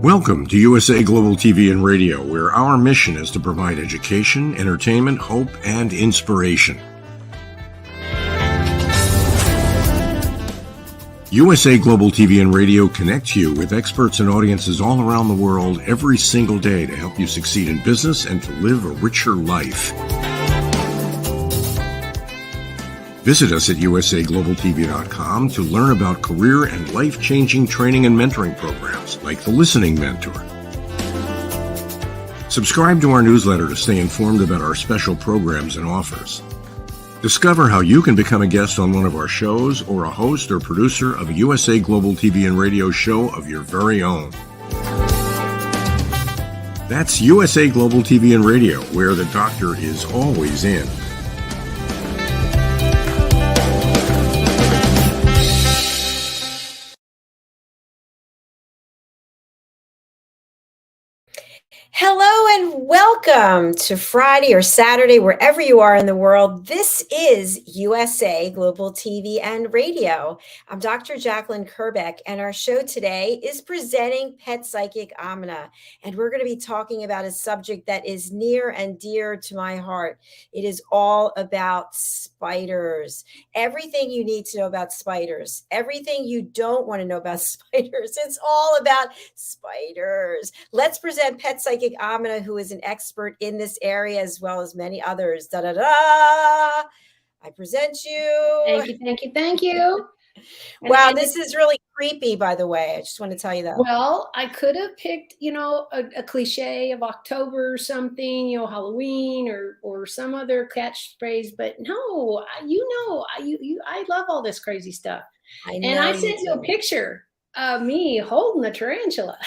Welcome to USA Global TV and Radio, where our mission is to provide education, entertainment, hope, and inspiration. USA Global TV and Radio connects you with experts and audiences all around the world every single day to help you succeed in business and to live a richer life. Visit us at usaglobaltv.com to learn about career and life-changing training and mentoring programs like the Listening Mentor. Subscribe to our newsletter to stay informed about our special programs and offers. Discover how you can become a guest on one of our shows or a host or producer of a USA Global TV and Radio show of your very own. That's USA Global TV and Radio, where the doctor is always in. Hello and welcome to Friday or Saturday, wherever you are in the world. This is USA Global TV and Radio. I'm Dr. JACALYN KERBECK, and our show today is presenting Pet Psychic AMINAH. And we're going to be talking about a subject that is near and dear to my heart. It is all about spiders. Everything you need to know about spiders. Everything you don't want to know about spiders. It's all about spiders. Let's present Pet Psychic AMINAH, who is an expert in this area as well as many others. Da da da! I present you. Thank you, thank you, thank you. Wow, this is really creepy, by the way. I just want to tell you that. Well, I could have picked, a cliche of October or something, Halloween or some other catchphrase, but no, I love all this crazy stuff. And I sent you a picture of me holding a tarantula.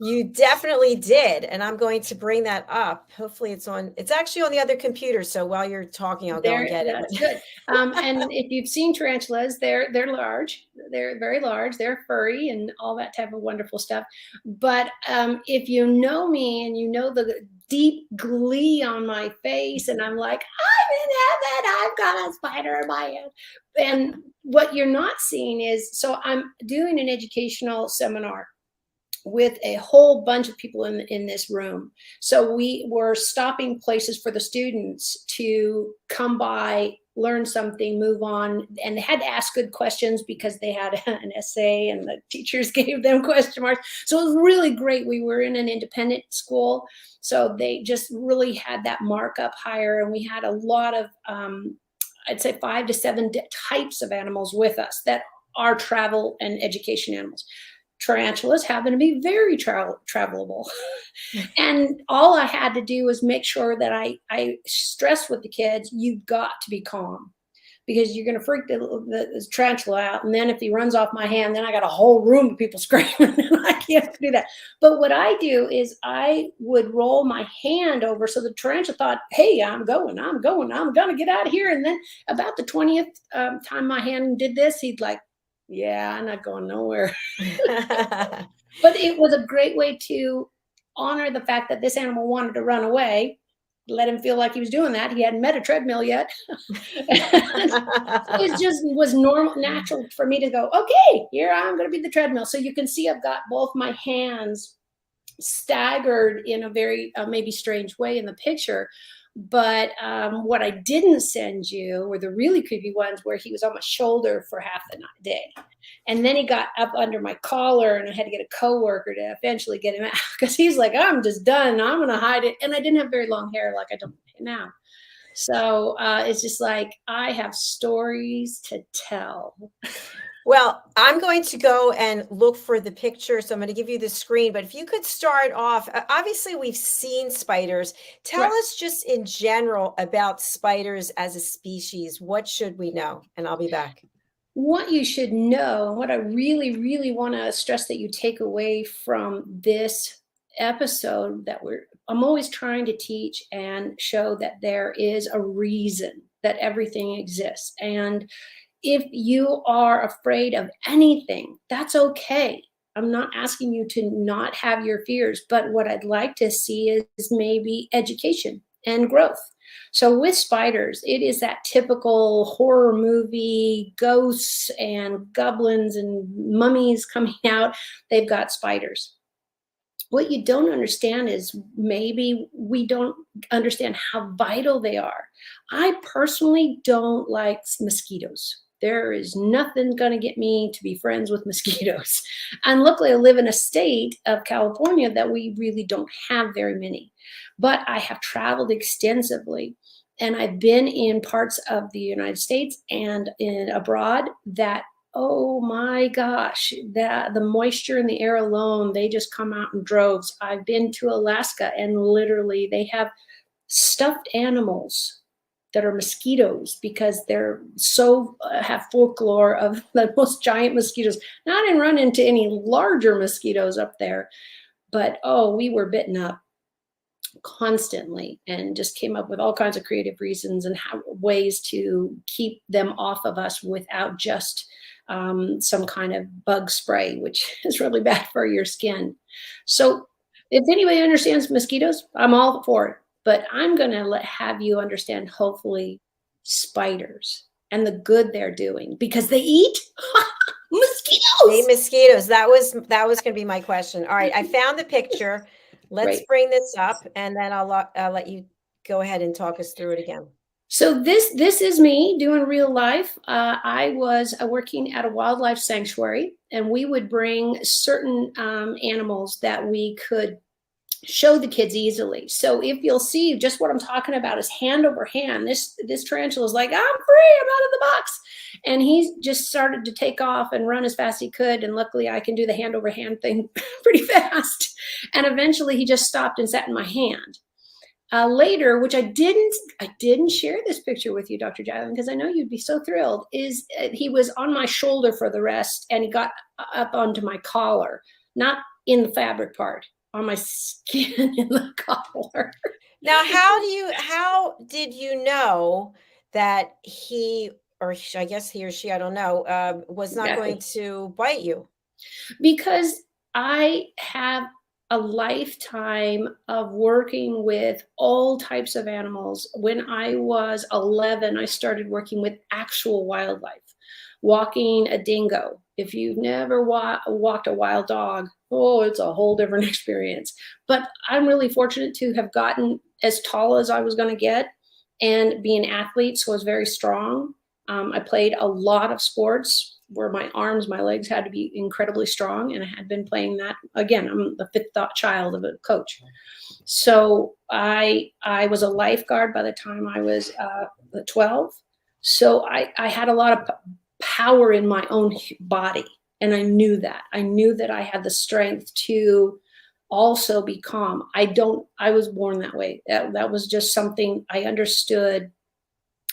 You definitely did. And I'm going to bring that up. Hopefully it's actually on the other computer. So while you're talking, I'll go and get it. That's good. And if you've seen tarantulas, they're large. They're very large. They're furry and all that type of wonderful stuff. But if you know me and you know the deep glee on my face, and I'm like, I'm in heaven, I've got a spider in my hand. And what you're not seeing is, so I'm doing an educational seminar with a whole bunch of people in this room. So we were stopping places for the students to come by, learn something, move on, and they had to ask good questions because they had an essay and the teachers gave them question marks. So it was really great. We were in an independent school, so they just really had that markup higher, and we had a lot of, I'd say 5 to 7 types of animals with us that are travel and education animals. Tarantulas happen to be very travelable. And all I had to do was make sure that I stressed with the kids, you've got to be calm, because you're going to freak the tarantula out. And then if he runs off my hand, then I got a whole room of people screaming, and I can't do that. But what I do is I would roll my hand over, so the tarantula thought, hey, I'm going to get out of here. And then about the 20th time my hand did this, he'd like, yeah, I'm not going nowhere. But it was a great way to honor the fact that this animal wanted to run away, let him feel like he was doing that. He hadn't met a treadmill yet. It just was normal, natural for me to go, okay, here I'm going to be the treadmill. So you can see I've got both my hands staggered in a very maybe strange way in the picture. But what I didn't send you were the really creepy ones where he was on my shoulder for half the day. And then he got up under my collar, and I had to get a coworker to eventually get him out, because he's like, I'm just done. I'm going to hide it. And I didn't have very long hair like I don't now. So it's just like, I have stories to tell. Well, I'm going to go and look for the picture. So I'm going to give you the screen. But if you could start off, obviously we've seen spiders. Tell us just in general about spiders as a species. What should we know? And I'll be back. What you should know, and what I really, really want to stress that you take away from this episode, that I'm always trying to teach and show that there is a reason that everything exists. And if you are afraid of anything, that's okay. I'm not asking you to not have your fears, but what I'd like to see is maybe education and growth. So with spiders, it is that typical horror movie, ghosts and goblins and mummies coming out. They've got spiders. what you don't understand is maybe we don't understand how vital they are. I personally don't like mosquitoes. There is nothing going to get me to be friends with mosquitoes. And luckily, I live in a state of California that we really don't have very many. But I have traveled extensively, and I've been in parts of the United States and in abroad that, oh my gosh, the moisture in the air alone, they just come out in droves. I've been to Alaska, and literally they have stuffed animals that are mosquitoes because they're so have folklore of the most giant mosquitoes. Now, I didn't run into any larger mosquitoes up there, but oh, we were bitten up constantly, and just came up with all kinds of creative reasons and ways to keep them off of us without just some kind of bug spray, which is really bad for your skin. So if anybody understands mosquitoes, I'm all for it. But I'm going to have you understand, hopefully, spiders and the good they're doing, because they eat mosquitoes. They eat mosquitoes. That was going to be my question. All right, I found the picture. Let's bring this up, and then I'll let you go ahead and talk us through it again. So this is me doing real life. I was working at a wildlife sanctuary, and we would bring certain animals that we could show the kids easily. So if you'll see, just what I'm talking about is hand over hand. This tarantula is like, I'm free, I'm out of the box. And he just started to take off and run as fast as he could. And luckily I can do the hand over hand thing pretty fast. And eventually he just stopped and sat in my hand. Later, which I didn't share this picture with you, Dr. Jacalyn, because I know you'd be so thrilled, is he was on my shoulder for the rest, and he got up onto my collar, not in the fabric part, on my skin in the collar. Now, how did you know that he, or I guess he or she, I don't know, was not going to bite you? Because I have a lifetime of working with all types of animals. When I was 11, I started working with actual wildlife, walking a dingo. If you've never walked a wild dog, oh, it's a whole different experience. But I'm really fortunate to have gotten as tall as I was going to get, and be an athlete, so I was very strong. I played a lot of sports where my arms, my legs had to be incredibly strong, and I had been playing that. Again, I'm the fifth child of a coach. So I was a lifeguard by the time I was 12. So I had a lot of power in my own body, and I knew that. I knew that I had the strength to also be calm. I was born that way. That was just something I understood.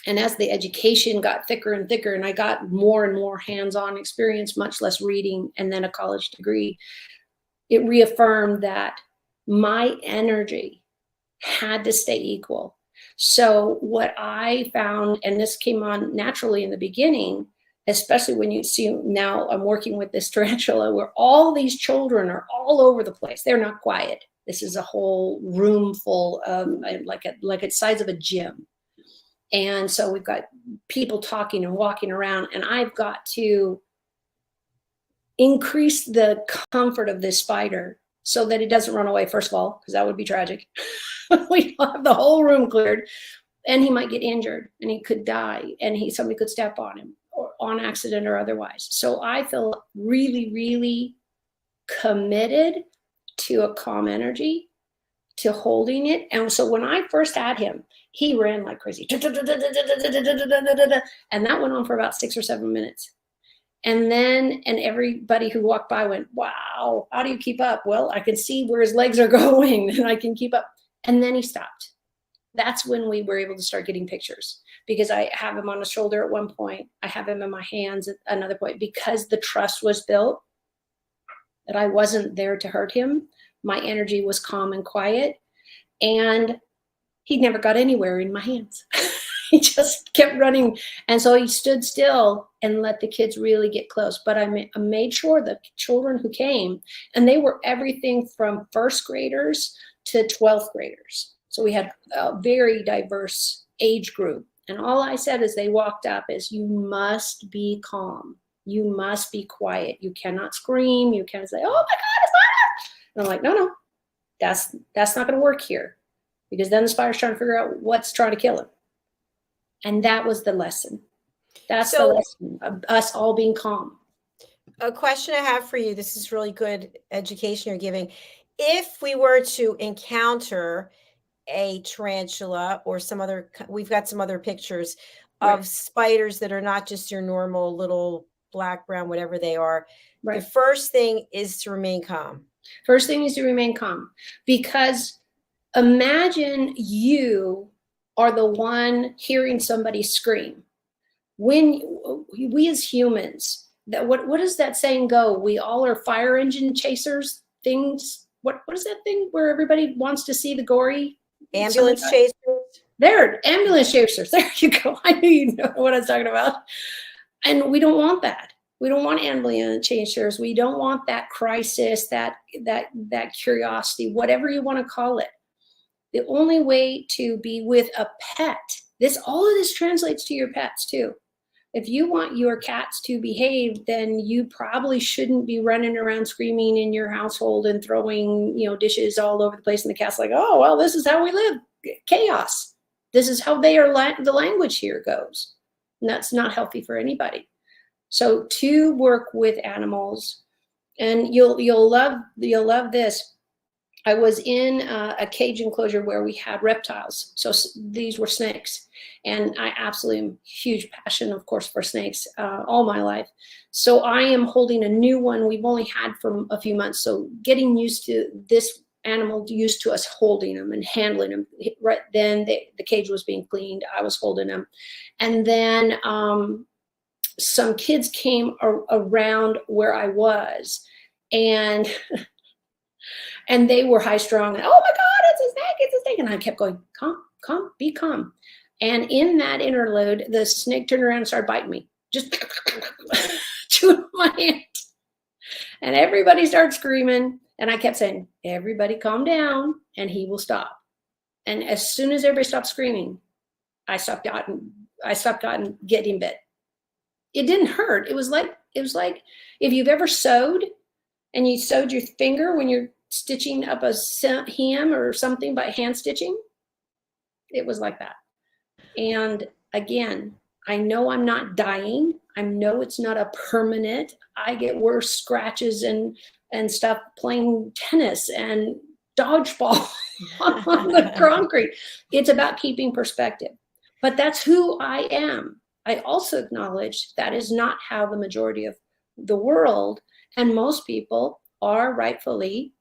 And as the education got thicker and thicker, and I got more and more hands-on experience, much less reading, and then a college degree, it reaffirmed that my energy had to stay equal. So what I found, and this came on naturally in the beginning, especially when you see now I'm working with this tarantula where all these children are all over the place. They're not quiet. This is a whole room full, like a size of a gym. And so we've got people talking and walking around, and I've got to increase the comfort of this spider so that it doesn't run away, first of all, because that would be tragic. We have the whole room cleared, and he might get injured, and he could die, and somebody could step on him, or on accident or otherwise. So I feel really, really committed to a calm energy, to holding it. And so when I first had him, he ran like crazy. And that went on for about 6 or 7 minutes. And everybody who walked by went, wow, how do you keep up? Well, I can see where his legs are going, and I can keep up. And then he stopped. That's when we were able to start getting pictures, because I have him on the shoulder at one point. I have him in my hands at another point, because the trust was built that I wasn't there to hurt him. My energy was calm and quiet, and he never got anywhere in my hands. He just kept running. And so he stood still and let the kids really get close. But I made sure the children who came, and they were everything from first graders to 12th graders. So we had a very diverse age group. And all I said as they walked up is, you must be calm. You must be quiet. You cannot scream. You can't say, oh my God, it's not. And I'm like, no. That's not going to work here, because then the spider's trying to figure out what's trying to kill him. And that was the lesson. That's the lesson of us all being calm. A question I have for you, this is really good education you're giving. If we were to encounter a tarantula or some other, we've got some other pictures of spiders that are not just your normal little black, brown, whatever they are. The first thing is to remain calm. First thing is to remain calm, because imagine you are the one hearing somebody scream. When we as humans, that what does that saying go? We all are fire engine chasers. Things. What is that thing where everybody wants to see the gory? Ambulance chasers. There, ambulance chasers. There you go. I knew you know what I was talking about. And we don't want that. We don't want ambulance chasers. We don't want that crisis, that curiosity, whatever you want to call it. The only way to be with a pet, all of this translates to your pets too. If you want your cats to behave, then you probably shouldn't be running around screaming in your household and throwing, dishes all over the place. And the cat's like, oh, well, this is how we live. Chaos. This is how the language here goes. And that's not healthy for anybody. So to work with animals, and you'll love this. I was in a cage enclosure where we had reptiles. So these were snakes. And I absolutely am huge passion, of course, for snakes all my life. So I am holding a new one we've only had for a few months. So getting used to this animal, used to us holding them and handling them. Right then the cage was being cleaned. I was holding them. And then some kids came around where I was, and they were high strung. And, oh my God, it's a snake, it's a snake. And I kept going, calm, be calm. And in that interlude, the snake turned around and started biting me, just chewing my hand. And everybody started screaming. And I kept saying, everybody calm down and he will stop. And as soon as everybody stopped screaming, I stopped getting bit. It didn't hurt. It was like if you've ever sewed and you sewed your finger when you're stitching up a hem or something by hand stitching. It was like that. And again, I know I'm not dying. I know it's not a permanent. I get worse scratches and stuff playing tennis and dodgeball on the concrete. It's about keeping perspective. But that's who I am. I also acknowledge that is not how the majority of the world and most people are, rightfully,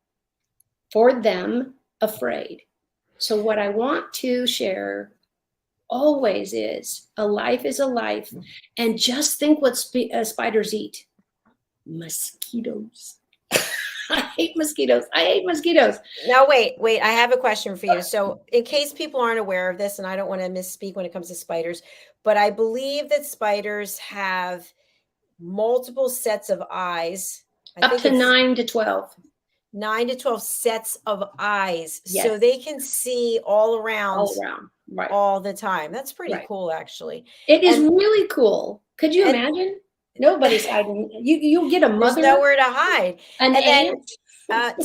for them, afraid. So what I want to share always is a life, and just think what spiders eat. Mosquitoes. I hate mosquitoes. Now, wait, I have a question for you. So in case people aren't aware of this, and I don't want to misspeak when it comes to spiders, but I believe that spiders have multiple sets of eyes. Up to 9 to 12. 9 to 12 sets of eyes. Yes. So they can see all around, right, all the time. That's pretty cool, actually. It is really cool. Could you imagine? Nobody's hiding. You get a mother. There's nowhere to hide. And then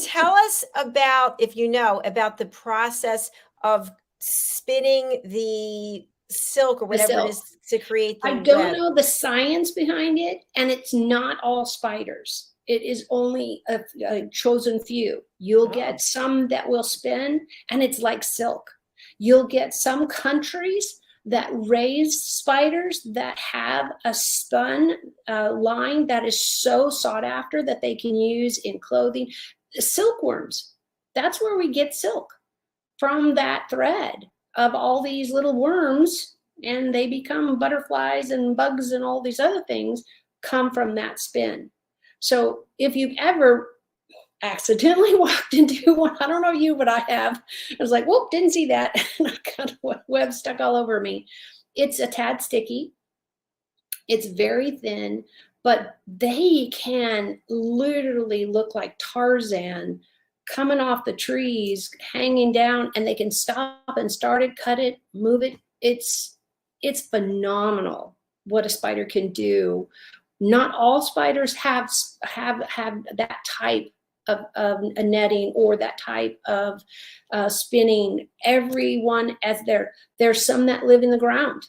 tell us about, if you know, about the process of spinning the silk or whatever it is to create the I don't web. know the science behind it, and it's not all spiders. It is only a chosen few. You'll get some that will spin, and it's like silk. You'll get some countries that raise spiders that have a spun line that is so sought after that they can use in clothing. Silkworms, that's where we get silk, from that thread of all these little worms, and they become butterflies and bugs and all these other things come from that spin. So if you've ever accidentally walked into one, I don't know you, but I have. I was like, whoop, didn't see that. And I got a web stuck all over me. It's a tad sticky. It's very thin, but they can literally look like Tarzan coming off the trees, hanging down, and they can stop and start it, cut it, move it. It's phenomenal what a spider can do. Not all spiders have that type of a netting or that type of spinning. Everyone, as there's some that live in the ground,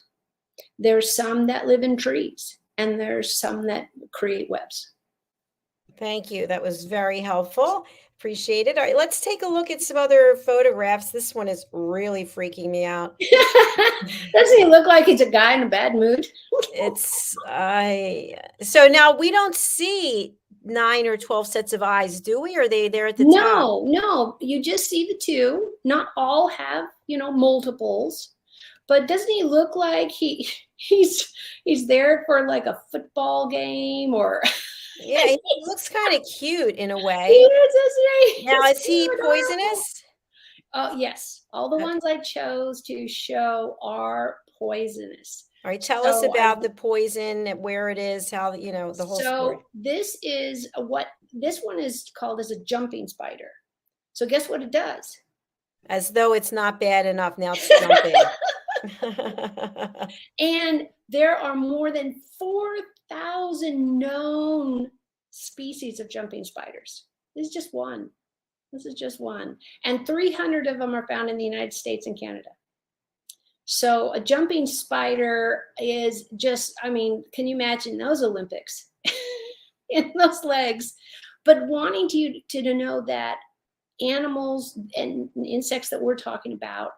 there's some that live in trees, and there's some that create webs. Thank you. That was very helpful. Appreciate it. All right, let's take a look at some other photographs. This one is really freaking me out. Doesn't he look like he's a guy in a bad mood? So now we don't see 9 or 12 sets of eyes, do we? Or are they there at the top? No, you just see the two. Not all have, multiples. But doesn't he look like he's there for like a football game or? Yeah, he looks kind of cute in a way. He is, isn't he? Now, is he poisonous? Yes. All the ones I chose to show are poisonous. All right, tell us about the poison, where it is, how, the whole story. So this one is called as a jumping spider. So guess what it does? As though it's not bad enough, now it's jumping. And there are more than 4,000 known species of jumping spiders. This is just one. And 300 of them are found in the United States and Canada. So a jumping spider is just, can you imagine those Olympics in those legs? But wanting to know that animals and insects that we're talking about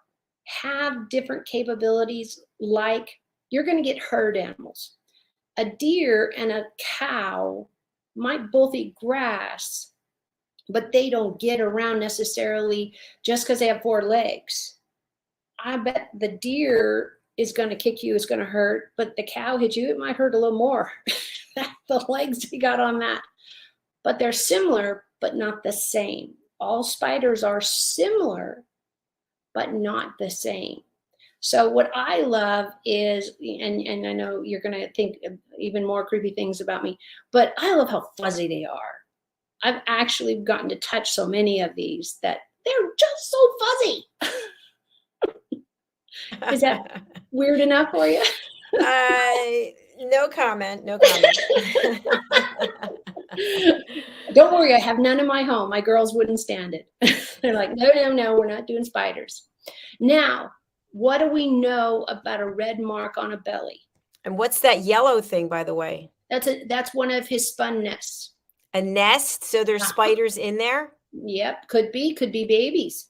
have different capabilities, like you're going to get herd animals. A deer and a cow might both eat grass, but they don't get around necessarily just because they have 4 legs. I bet the deer is going to kick you, is going to hurt, but the cow hit you, it might hurt a little more. The legs he got on that. But they're similar, but not the same. All spiders are similar, but not the same. So what I love is, and I know you're going to think even more creepy things about me, but I love how fuzzy they are. I've actually gotten to touch so many of these that they're just so fuzzy. Is that weird enough for you? No comment. Don't worry, I have none in my home. My girls wouldn't stand it. They're like, no, we're not doing spiders. Now, what do we know about a red mark on a belly? And what's that yellow thing, by the way? That's one of his spun nests. A nest? So there's spiders in there? Yep, could be babies.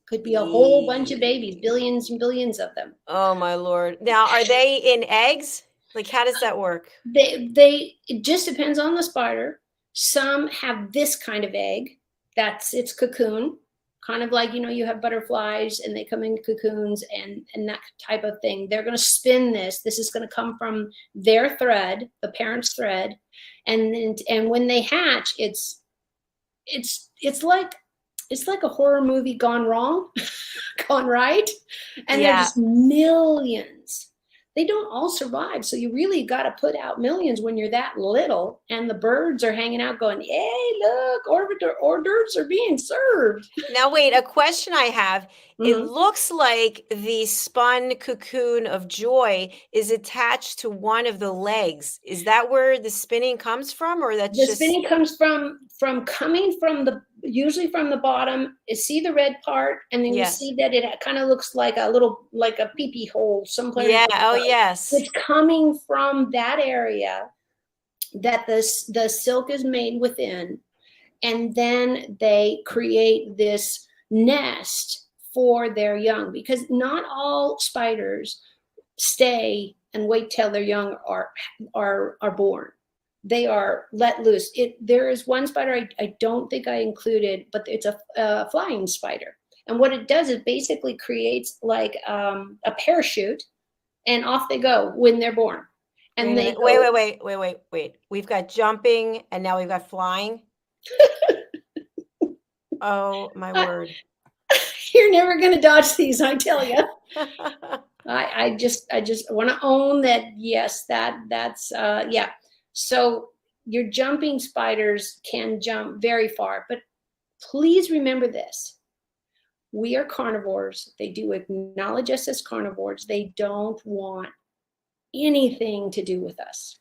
Could be a whole bunch of babies, billions and billions of them. Oh my Lord. Now, are they in eggs? Like, how does that work? It just depends on the spider. Some have this kind of egg. That's its cocoon. Kind of like, you have butterflies and they come in cocoons and that type of thing. They're going to spin this. This is going to come from their thread, the parent's thread. And when they hatch, it's like a horror movie gone wrong, gone right. And there's millions. They don't all survive. So you really got to put out millions when you're that little, and the birds are hanging out going, hey, look, hors d'oeuvres are being served. Now, wait, a question I have. It looks like the spun cocoon of joy is attached to one of the legs. Is that where the spinning comes from, or that's the spinning comes from usually from the bottom? See the red part, and then you see that it kind of looks like a pee-pee hole someplace. Yeah. Oh, yes. It's coming from that area that the silk is made within, and then they create this nest for their young, because not all spiders stay and wait till their young are born. They are let loose. There is one spider I don't think I included, but it's a flying spider. And what it does is basically creates like a parachute, and off they go when they're born. And wait. We've got jumping, and now we've got flying. Oh my word. You're never going to dodge these, I tell you. I just want to own that. Yes, that's yeah. So your jumping spiders can jump very far, but please remember this. We are carnivores. They do acknowledge us as carnivores. They don't want anything to do with us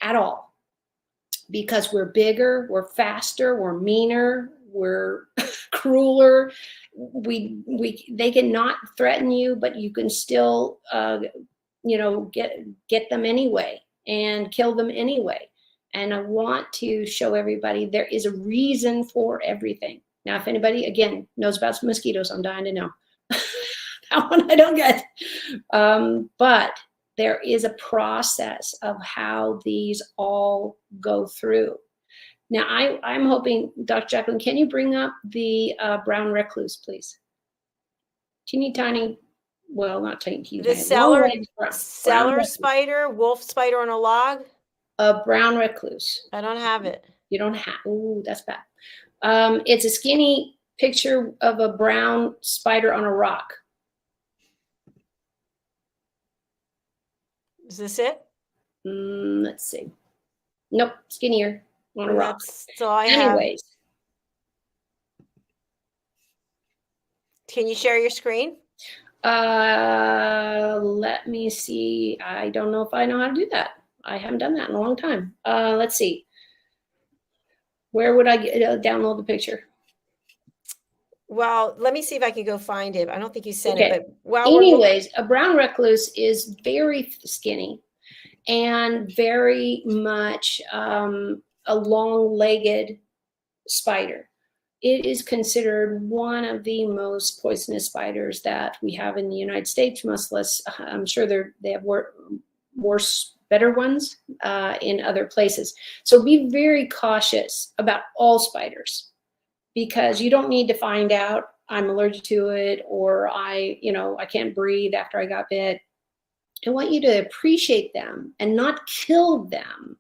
at all. because we're bigger, we're faster, we're meaner, we're crueler. They cannot threaten you, but you can still, get them anyway and kill them anyway. And I want to show everybody there is a reason for everything. Now, if anybody, again, knows about mosquitoes, I'm dying to know. That one I don't get. But there is a process of how these all go through. Now, I'm hoping, Dr. Jacalyn, can you bring up the brown recluse, please? Teeny tiny, well, not tiny. The cellar spider, wolf spider on a log? A brown recluse. I don't have it. You don't have, ooh, that's bad. It's a skinny picture of a brown spider on a rock. Is this it? Let's see. Nope, skinnier on a rock. That's all I have. Anyways. Can you share your screen? Let me see. I don't know if I know how to do that. I haven't done that in a long time. Let's see. Where would I download the picture? Well, let me see if I can go find it. I don't think you sent Okay. it, but well. Anyways, a brown recluse is very skinny and very much a long-legged spider. It is considered one of the most poisonous spiders that we have in the United States, much less, I'm sure they have worse, better ones in other places. So be very cautious about all spiders, because you don't need to find out I'm allergic to it, or I can't breathe after I got bit. I want you to appreciate them and not kill them.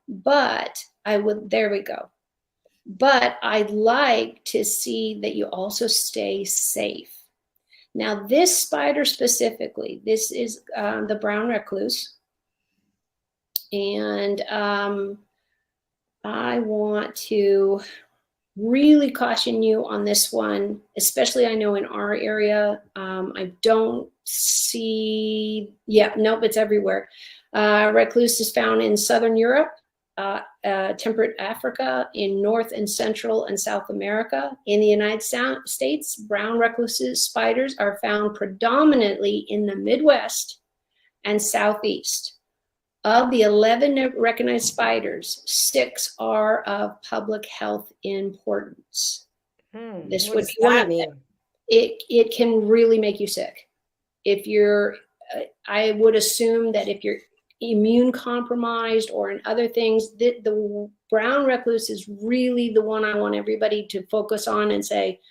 But there we go. But I'd like to see that you also stay safe. Now, this spider specifically, this is the brown recluse. And I want to really caution you on this one, especially I know in our area. I don't see, nope, it's everywhere. Recluse is found in Southern Europe, temperate Africa, in North and Central and South America. In the United States, brown recluse spiders are found predominantly in the Midwest and Southeast. Of the 11 recognized spiders, 6 are of public health importance. This would be one of them. It can really make you sick. If you're, I would assume that if you're immune compromised or in other things, the brown recluse is really the one I want everybody to focus on and say,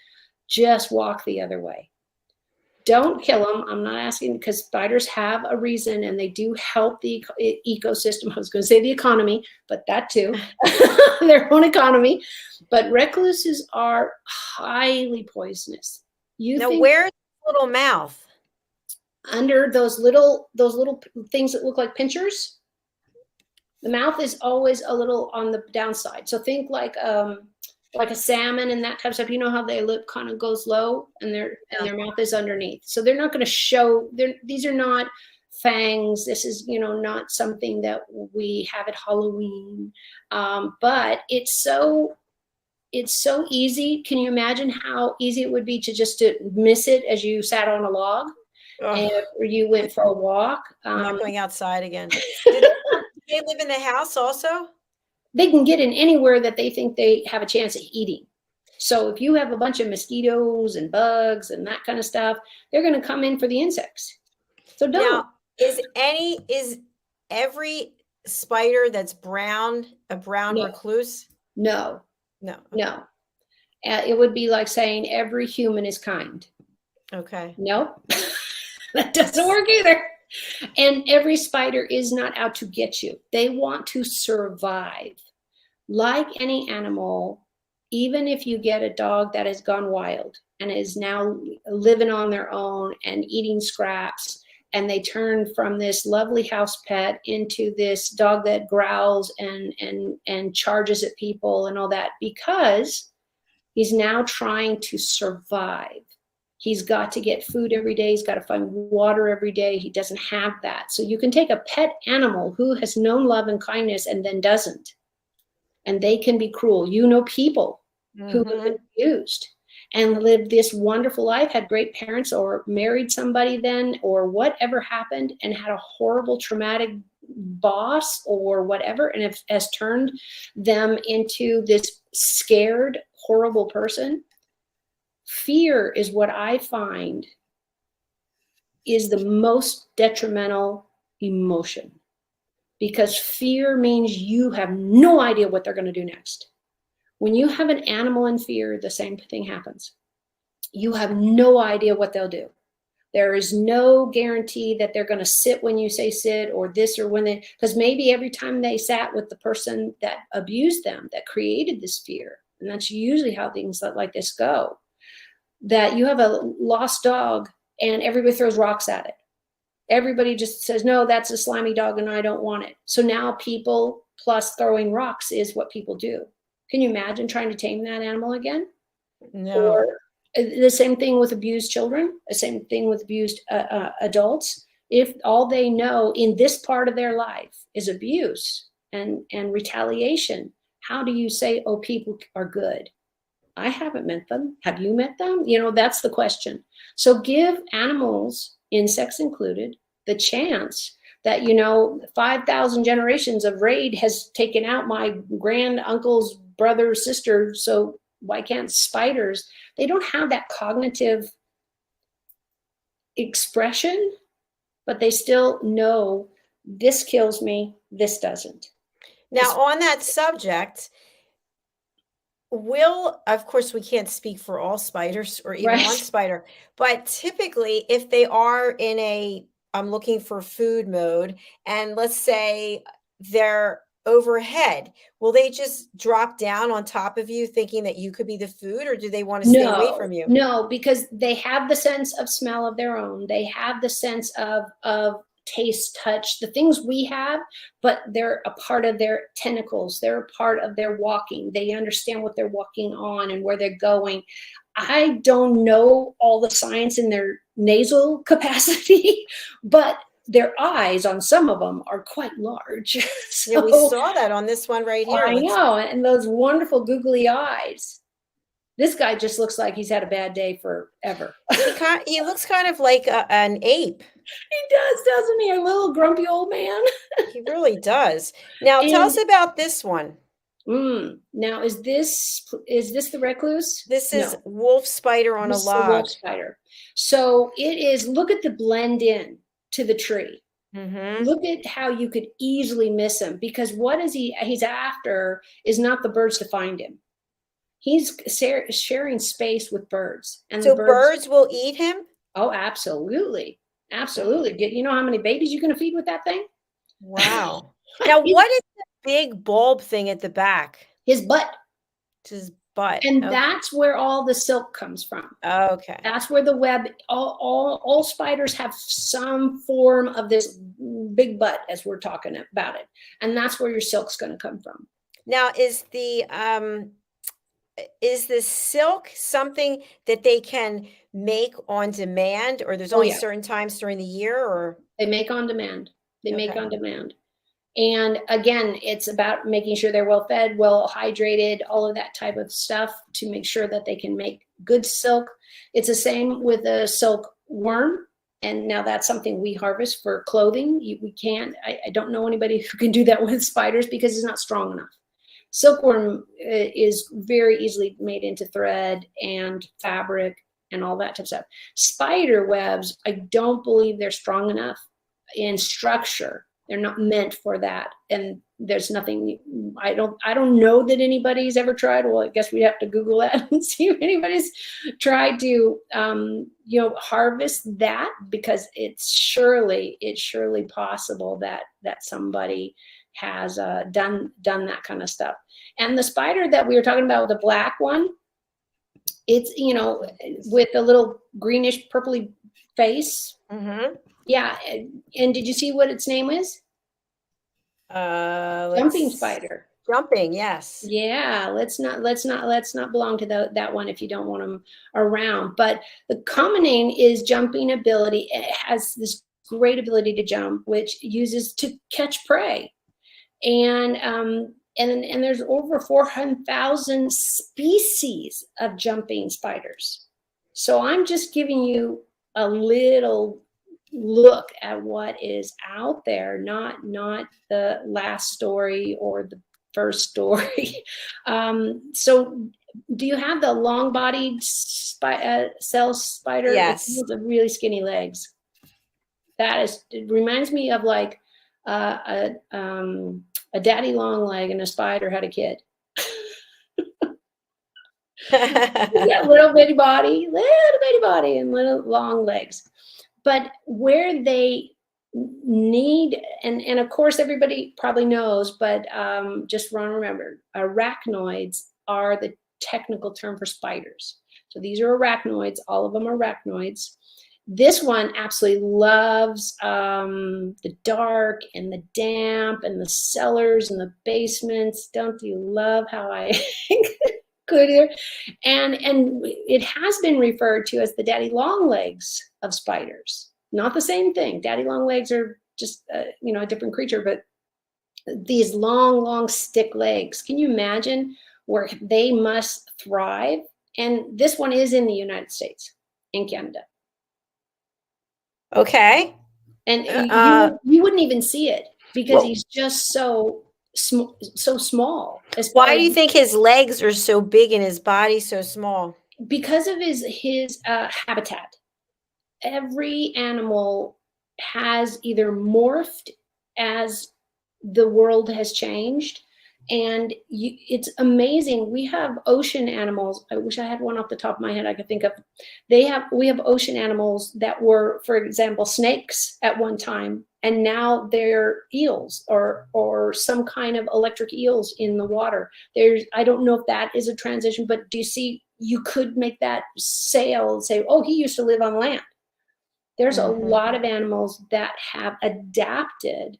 just walk the other way. Don't kill them. I'm not asking, because spiders have a reason and they do help the ecosystem. I was going to say the economy, but that too, their own economy. But recluses are highly poisonous. Now, where's the little mouth? Under those little things that look like pinchers. The mouth is always a little on the downside. So think like a salmon and that type of stuff. You know how their lip kind of goes low and their mouth is underneath. So they're not going to show. These are not fangs. This is not something that we have at Halloween. But it's so easy. Can you imagine how easy it would be to miss it as you sat on a log? And you went for a walk. I'm not going outside again. Do they live in the house also? They can get in anywhere that they think they have a chance of eating. So if you have a bunch of mosquitoes and bugs and that kind of stuff, they're going to come in for the insects. So don't. Now, is every spider that's brown a brown recluse? No. It would be like saying every human is kind. Okay. Nope. That doesn't work either. And every spider is not out to get you. They want to survive. Like any animal, even if you get a dog that has gone wild and is now living on their own and eating scraps, and they turn from this lovely house pet into this dog that growls and charges at people and all that, because he's now trying to survive. He's got to get food every day. He's got to find water every day. He doesn't have that. So you can take a pet animal who has known love and kindness and then doesn't. and they can be cruel. You know, people who have been abused and lived this wonderful life, had great parents, or married somebody then, or whatever happened, and had a horrible traumatic boss or whatever, and it has turned them into this scared, horrible person. Fear is what I find is the most detrimental emotion, because fear means you have no idea what they're going to do next. When you have an animal in fear, the same thing happens. You have no idea what they'll do. There is no guarantee that they're going to sit when you say sit, or this, or when they, because maybe every time they sat with the person that abused them, that created this fear, and that's usually how things like this go, that you have a lost dog and everybody throws rocks at it. Everybody just says, no, that's a slimy dog and I don't want it. So now people plus throwing rocks is what people do. Can you imagine trying to tame that animal again? No. Or the same thing with abused children, the same thing with abused adults. If all they know in this part of their life is abuse and retaliation, how do you say, oh, people are good? I haven't met them. Have you met them? You know, that's the question. So give animals, insects included, the chance that, you know, 5,000 generations of raid has taken out my grand uncle's brother, sister. So why can't spiders? They don't have that cognitive expression, but they still know this kills me, this doesn't. Now, on that subject, of course, we can't speak for all spiders or even one spider, but typically if they are in a I'm looking for food mode, and let's say they're overhead, will they just drop down on top of you thinking that you could be the food, or do they want to stay away from you? No, because they have the sense of smell of their own. They have the sense of taste, touch, the things we have, but they're a part of their tentacles. They're a part of their walking. They understand what they're walking on and where they're going. I don't know all the science in their nasal capacity, but their eyes on some of them are quite large. So, yeah, we saw that on this one right here. I know, and those wonderful googly eyes. This guy just looks like he's had a bad day forever. He looks kind of like an ape. He does, doesn't he? A little grumpy old man. He really does. Now, tell us about this one. Now, is this the recluse? This is wolf spider on a log. Wolf spider. So it is. Look at the blend in to the tree. Look at how you could easily miss him, because what is he's after is not the birds to find him. He's sharing space with birds, and so birds will eat him. Oh, absolutely, absolutely. You know how many babies you're going to feed with that thing? Wow. Now, what is the big bulb thing at the back? His butt. It's his butt. And that's where all the silk comes from. Okay. That's where the web, all spiders have some form of this big butt, as we're talking about it. And that's where your silk's going to come from. Now, is the silk something that they can make on demand, or there's only certain times during the year, or? They make on demand. They make on demand. And again, it's about making sure they're well fed, well hydrated, all of that type of stuff to make sure that they can make good silk. It's the same with a silk worm. And now that's something we harvest for clothing. We can't, I don't know anybody who can do that with spiders because it's not strong enough. Silkworm is very easily made into thread and fabric and all that type of stuff. Spider webs, I don't believe they're strong enough in structure. They're not meant for that. And there's nothing, I don't know that anybody's ever tried. Well, I guess we'd have to Google that and see if anybody's tried to, harvest that, because it's surely possible that somebody has done that kind of stuff. And the spider that we were talking about, the black one, it's, with a little greenish purpley face. Yeah. And did you see what its name is? Jumping spider. Jumping, yes. Yeah. Let's not belong to that one if you don't want them around. But the common name is jumping ability. It has this great ability to jump, which uses to catch prey. And and there's over 400,000 species of jumping spiders. So I'm just giving you a little look at what is out there, not the last story or the first story. So do you have the long-bodied cell spider? Yes. It's the really skinny legs. It reminds me of like a daddy long leg and a spider had a kid. Yeah, little bitty body and little long legs. But where they need, and of course everybody probably knows, but just want to remember, arachnoids are the technical term for spiders. So these are arachnoids, all of them are arachnoids. This one absolutely loves the dark and the damp and the cellars and the basements. Don't you love how I could here? And it has been referred to as the daddy long legs of spiders. Not the same thing. Daddy long legs are just a different creature, but these long stick legs. Can you imagine where they must thrive? And this one is in the United States, in Canada. Okay. And you wouldn't even see it because he's just so small. Why do you think his legs are so big and his body so small? Because of his habitat. Every animal has either morphed as the world has changed, and it's amazing. We have ocean animals. I wish I had one off the top of my head I could think of. We have ocean animals that were, for example, snakes at one time, and now they're eels or some kind of electric eels in the water. I don't know if that is a transition, but do you see, you could make that sail and say, oh, he used to live on land. There's a lot of animals that have adapted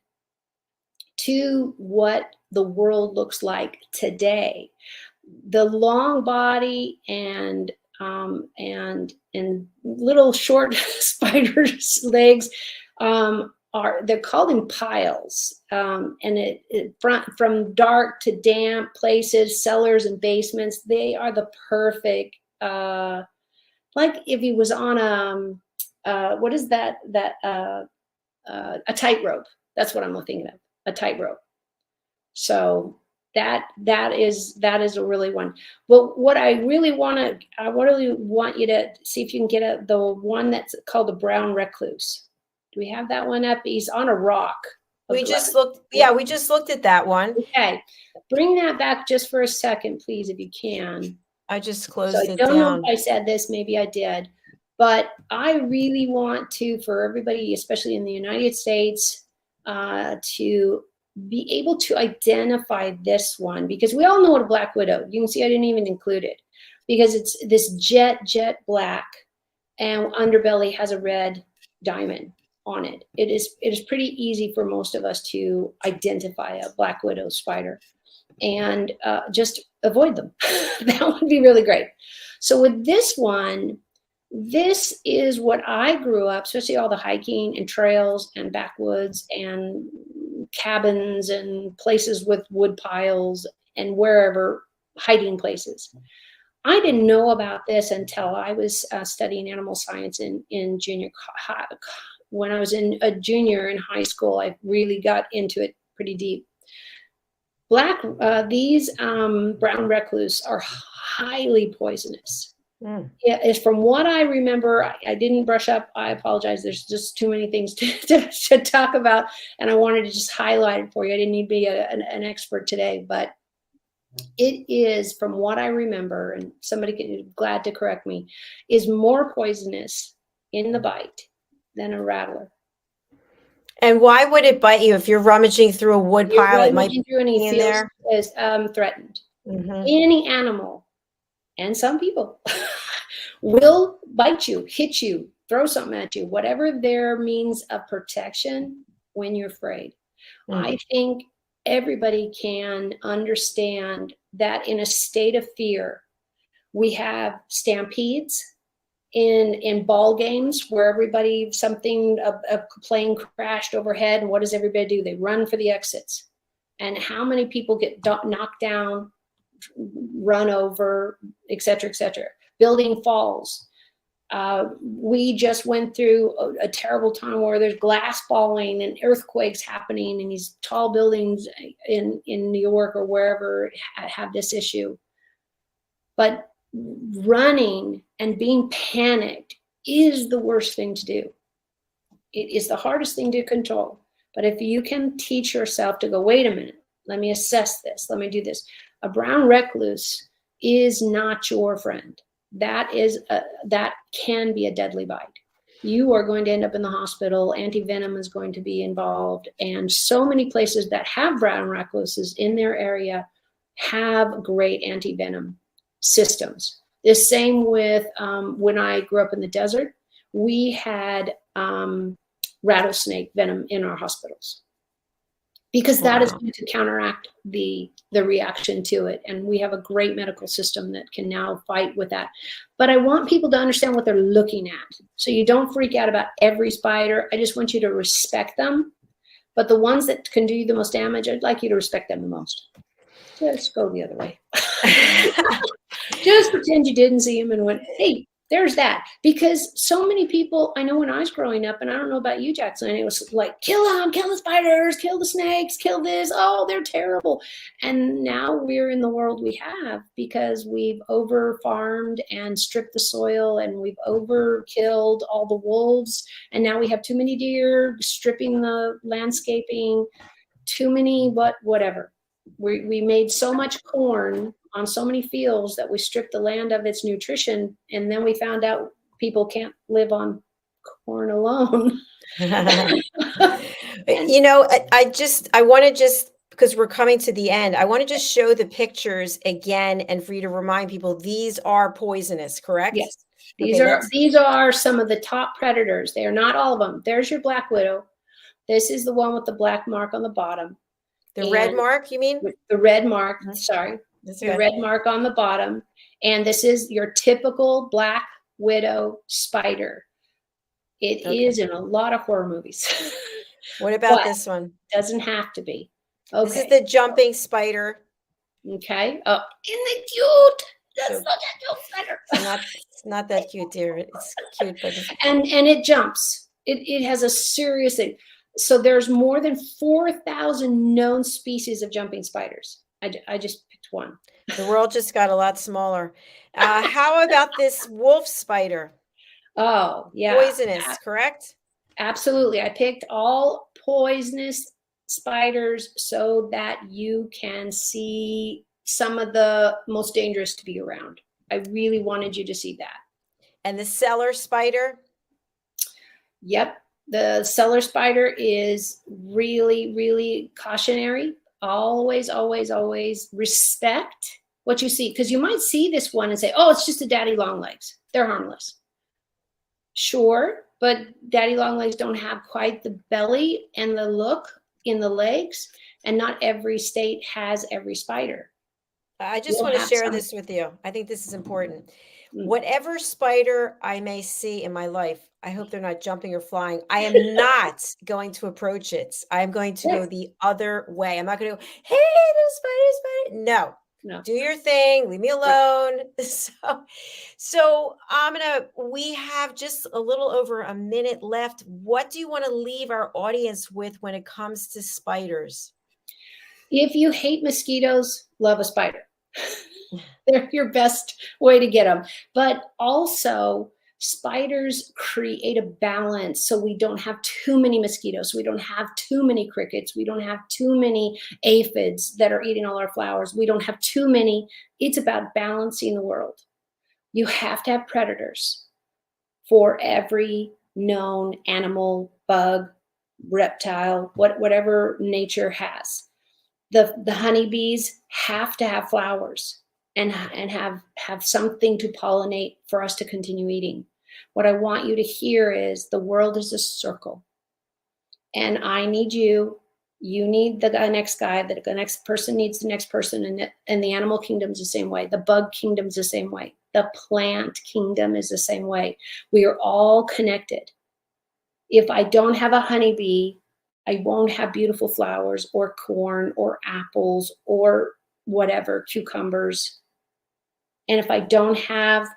to what the world looks like today. The long body and little short spiders' legs they're called in piles, and from dark to damp places, cellars and basements. They are the perfect, like if he was on what is that? A tightrope. That's what I'm thinking of. A tightrope. So that is a really one. But what I really want you to see if you can get the one that's called the brown recluse. Do we have that one up? He's on a rock. We just looked. Yeah, we just looked at that one. Okay, bring that back just for a second, please, if you can. I just closed it down. I don't know if I said this. Maybe I did. But I really want for everybody, especially in the United States, to be able to identify this one, because we all know what a black widow. You can see I didn't even include it because it's this jet black, and underbelly has a red diamond on it. It is pretty easy for most of us to identify a black widow spider, and just avoid them. That would be really great. So with this one, this is what I grew up, especially all the hiking and trails and backwoods and cabins and places with wood piles and wherever hiding places. I didn't know about this until I was studying animal science in junior high. When I was a junior in high school, I really got into it pretty deep. These brown recluse are highly poisonous. Yeah, it's from what I remember. I didn't brush up. I apologize. There's just too many things to talk about, and I wanted to just highlight it for you. I didn't need to be an expert today, but it is, from what I remember, and somebody can be glad to correct me, is more poisonous in the bite than a rattler. And why would it bite you if you're rummaging through a wood pile? It might be in there. Is threatened. Any animal. And some people will bite you, hit you, throw something at you, whatever their means of protection when you're afraid. I think everybody can understand that in a state of fear, we have stampedes in ball games where a plane crashed overhead, and what does everybody do? They run for the exits. and how many people get knocked down, run over, et cetera, building falls. We just went through a terrible time where there's glass falling and earthquakes happening, and these tall buildings in New York or wherever have this issue. But running and being panicked is the worst thing to do. It is the hardest thing to control. But if you can teach yourself to go, wait a minute, let me assess this, let me do this. A brown recluse is not your friend. That can be a deadly bite. You are going to end up in the hospital. Anti-venom is going to be involved. And so many places that have brown recluses in their area have great anti-venom systems. The same with when I grew up in the desert, we had rattlesnake venom in our hospitals, because that is going to counteract the reaction to it. And we have a great medical system that can now fight with that. But I want people to understand what they're looking at. So you don't freak out about every spider. I just want you to respect them. But the ones that can do you the most damage, I'd like you to respect them the most. Just go the other way. Just pretend you didn't see them and went, hey, there's that. Because so many people, I know when I was growing up, and I don't know about you, Jackson, it was like, kill them, kill the spiders, kill the snakes, kill this. Oh, they're terrible. And now we're in the world we have because we've over-farmed and stripped the soil, and we've over-killed all the wolves. And now we have too many deer, stripping the landscaping, too many whatever. We made so much corn on so many fields that we stripped the land of its nutrition, and then we found out people can't live on corn alone. You know, I want to just, because we're coming to the end, I want to just show the pictures again, and for you to remind people these are poisonous, correct? Yes. These are some of the top predators. They are not all of them. There's your black widow. This is the one with the black mark on the bottom. The red mark, you mean? The red mark, sorry. The red mark on the bottom. And this is your typical black widow spider. It is in a lot of horror movies. What about this one? Doesn't have to be. Okay. This is the jumping spider. Okay. Oh, isn't it cute? That's such a cute spider. It's not that cute, dear. It's cute, but and it jumps. It has a serious thing. So there's more than 4,000 known species of jumping spiders. I just picked one. The world just got a lot smaller. How about this wolf spider? Oh, yeah. Poisonous, correct? Absolutely. I picked all poisonous spiders so that you can see some of the most dangerous to be around. I really wanted you to see that. And the cellar spider? Yep. The cellar spider is really, really cautionary. Always, always, always respect what you see. Because you might see this one and say, oh, it's just a daddy long legs. They're harmless. Sure, but daddy long legs don't have quite the belly and the look in the legs. And not every state has every spider. I just want to share this with you. I think this is important. Whatever spider I may see in my life, I hope they're not jumping or flying. I am not going to approach it. I'm going to go the other way. I'm not going to go, hey, little spider. No. Do your thing. Leave me alone. So AMINAH, we have just a little over a minute left. What do you want to leave our audience with when it comes to spiders? If you hate mosquitoes, love a spider. They're your best way to get them. But also, spiders create a balance so we don't have too many mosquitoes. We don't have too many crickets. We don't have too many aphids that are eating all our flowers. We don't have too many. It's about balancing the world. You have to have predators for every known animal, bug, reptile, whatever nature has. The honeybees have to have flowers and have something to pollinate for us to continue eating. What I want you to hear is the world is a circle. And I need you need the next guy, the next person needs the next person, and the animal kingdom's the same way. The bug kingdom's the same way. The plant kingdom is the same way. We are all connected. If I don't have a honeybee, I won't have beautiful flowers or corn or apples or whatever, cucumbers. And if I don't have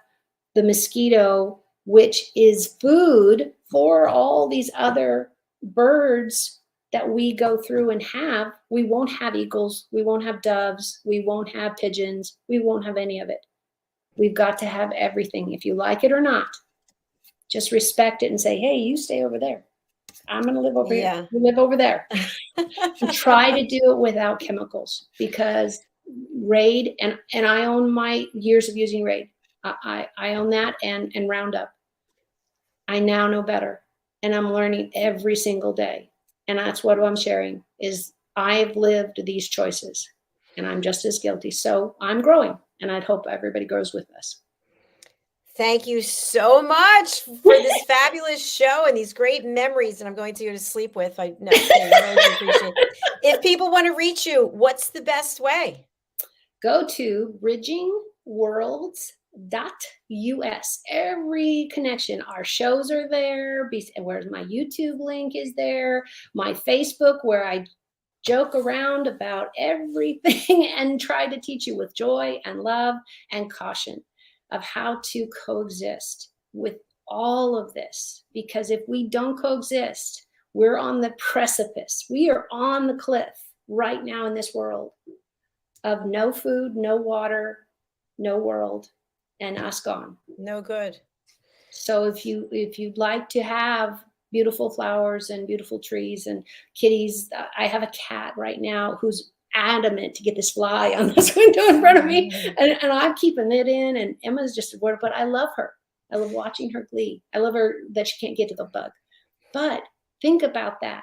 the mosquito, which is food for all these other birds that we go through and have, we won't have eagles, we won't have doves, we won't have pigeons, we won't have any of it. We've got to have everything. If you like it or not, just respect it and say, hey, you stay over there. I'm going to live over here. You live over there. And try to do it without chemicals, because Raid, and I own my years of using Raid. I own that and Roundup. I now know better, and I'm learning every single day. And that's what I'm sharing, is I've lived these choices, and I'm just as guilty. So I'm growing, and I'd hope everybody grows with us. Thank you so much for this fabulous show and these great memories that I'm going to go to sleep with. I really do appreciate it. If people want to reach you, what's the best way? Go to bridgingworlds.us. Every connection, our shows are there. Where's my YouTube link is there. My Facebook, where I joke around about everything and try to teach you with joy and love and caution of how to coexist with all of this. Because if we don't coexist, we're on the precipice. We are on the cliff right now in this world of no food, no water, no world, and us gone. No good. So if you'd like to have beautiful flowers and beautiful trees and kitties, I have a cat right now who's adamant to get this fly on this window in front of me, and I'm keeping it in, and Emma's just a word, but I love her. I love watching her glee. I love her that she can't get to the bug. But think about that.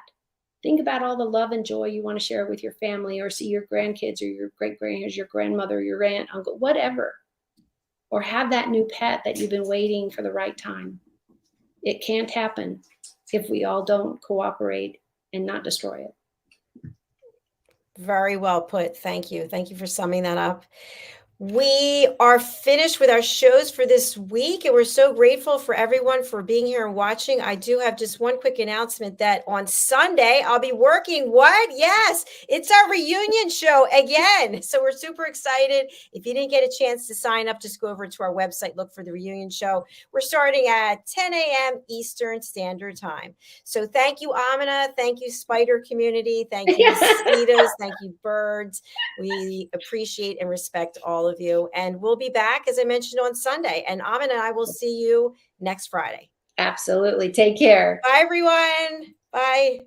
Think about all the love and joy you want to share with your family, or see your grandkids or your great-grandkids, your grandmother, your aunt, uncle, whatever. Or have that new pet that you've been waiting for the right time. It can't happen if we all don't cooperate and not destroy it. Very well put. Thank you. Thank you for summing that up. We are finished with our shows for this week, and we're so grateful for everyone for being here and watching. I do have just one quick announcement that on Sunday, I'll be working. What? Yes, it's our reunion show again. So we're super excited. If you didn't get a chance to sign up, just go over to our website, look for the reunion show. We're starting at 10 a.m. Eastern Standard Time. So thank you, AMINAH. Thank you, Spider Community. Thank you, mosquitoes. Thank you, birds. We appreciate and respect all of you, and we'll be back, as I mentioned, on Sunday. And AMINAH and I will see you next Friday. Absolutely. Take care. Bye, everyone. Bye.